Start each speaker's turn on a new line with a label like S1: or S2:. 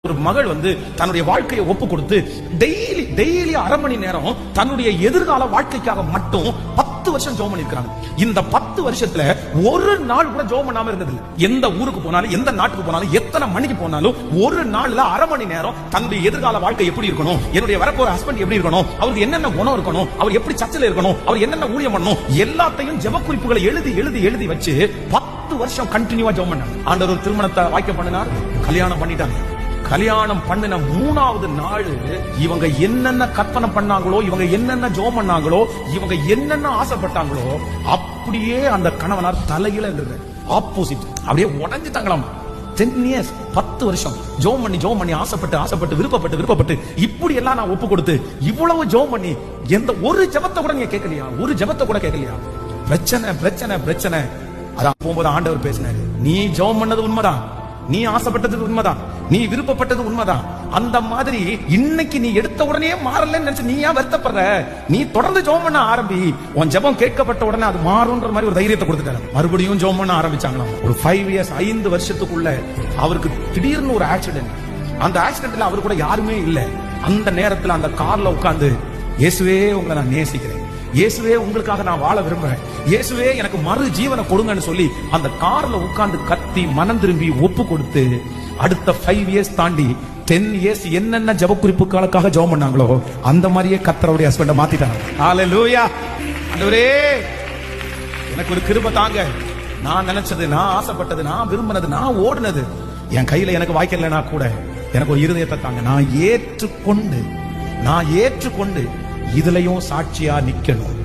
S1: ஒரு மகள் தன்னுடைய வாழ்க்கையை ஒப்பு கொடுத்து டெய்லி அரை மணி நேரம் தன்னுடைய எதிர்கால வாழ்க்கைக்காக மட்டும் 10 வருஷம் ஜெபம் பண்ணிருக்காங்க. இந்த 10 வருஷத்துல ஒரு நாள் கூட ஜெபம் பண்ணாம இருந்தது. எந்த ஊருக்கு போனாலும், எந்த நாட்டுக்கு போனாலும், எத்தனை மணிக்கு போனாலும் ஒரு நாள்ல அரை மணி நேரம் தன்னுடைய எதிர்கால வாழ்க்கை எப்படி இருக்கணும், என்னுடைய வரப்போற ஹஸ்பண்ட் எப்படி இருக்கணும், அவருக்கு என்னென்ன குணம் இருக்கணும், அவர் எப்படி சர்ச்சில் இருக்கணும், அவர் என்னென்ன ஊழியம் பண்ணணும், எல்லாத்தையும் ஜெப குறிப்புகளை எழுதி வச்சு 10 வருஷம் கண்டினியூவா ஜெபம் பண்ணாங்க. ஆண்டவர் ஒரு திருமணத்தை வாய்க்க பண்ணினார், கல்யாணம் பண்ணிட்டாங்க. கல்யாணம் பண்ணின 3வது நாள் இவங்க என்னென்ன கற்பனை பண்ணாங்களோ, இவங்க என்னென்ன ஜெபம் பண்ணாங்களோ, இவங்க என்னென்ன ஆசைப்பட்டாங்களோ அப்படியே அந்த கணவனார் தலையில இருந்தது. ஆப்போசிட் அப்படியே உடைஞ்சிட்டாங்களாம். 10 years 10 வருஷம் ஜெபம் பண்ணி ஆசைப்பட்டு விருப்பப்பட்டு இப்படி எல்லாம் நான் ஒப்பு கொடுத்து இவ்வளவு ஜெபம் பண்ணி எந்த ஒரு ஜெபத்தை கூட நீங்க கேட்கலையா? ஒரு ஜெபத்தை கூட கேட்கலையா? பிரச்சனை. அதான் போகும்போது ஆண்டவர் பேசினாரு, நீ ஜெபம் பண்ணது உண்மைதான், நீ ஆசைப்பட்டது உண்மைதான், நீ விருப்பப்பட்டது உண்மைதான். அந்த மாதிரி இன்னைக்கு நீ எடுத்த உடனே மாறலன்னு நினைச்சு நீ ஏன் வருத்தப்படுற? நீ தொடர்ந்து ஜெபம் பண்ண ஆரம்பி, உன் ஜெபம் கேட்கப்பட்ட உடனே அது மாறும்ன்ற மாதிரி ஒரு தைரியத்தை கொடுத்துட்டாங்க. மறுபடியும் ஜெபம் பண்ண ஆரம்பிச்சாங்களாம். ஒரு 5 years 5 வருஷத்துக்குள்ள அவருக்கு திடீர்னு ஒரு ஆக்சிடென்ட். அந்த ஆக்சிடென்ட்ல அவர் கூட யாருமே இல்ல. அந்த நேரத்துல அந்த கார்ல உட்கார்ந்து, இயேசுவே உங்களை நான் நேசிக்கிறேன், இயேசுவே உங்களுக்காக நான் வாழ விரும்புறேன், இயேசுவே எனக்கு மறு ஜீவனை கொடுங்கன்னு சொல்லி அந்த கார்ல உட்கார்ந்து கத்தி மனம் திரும்பி ஒப்பு கொடுத்து அடுத்த 5 years தாண்டி 10 years என்னென்ன ஜெப குறிப்புகளுக்காக ஜெபம் பண்ணாங்களோ அந்த மாதிரியே கர்த்தருடைய ஹஸ்பண்ட மாத்திட்டாங்க. ஹalleluya. ஆண்டவரே எனக்கு ஒரு கிருபை தாங்க. நான் நினைச்சது, நான் ஆசைப்பட்டது, நான் விரும்பினது, நான் ஓடுனது என் கையில எனக்கு வாய்க்கலனா கூட எனக்கு ஒரு இருதயத்தை தாங்க. நான் ஏற்றுக்கொண்டு இதுலயும் சாட்சியா நிக்கணும்.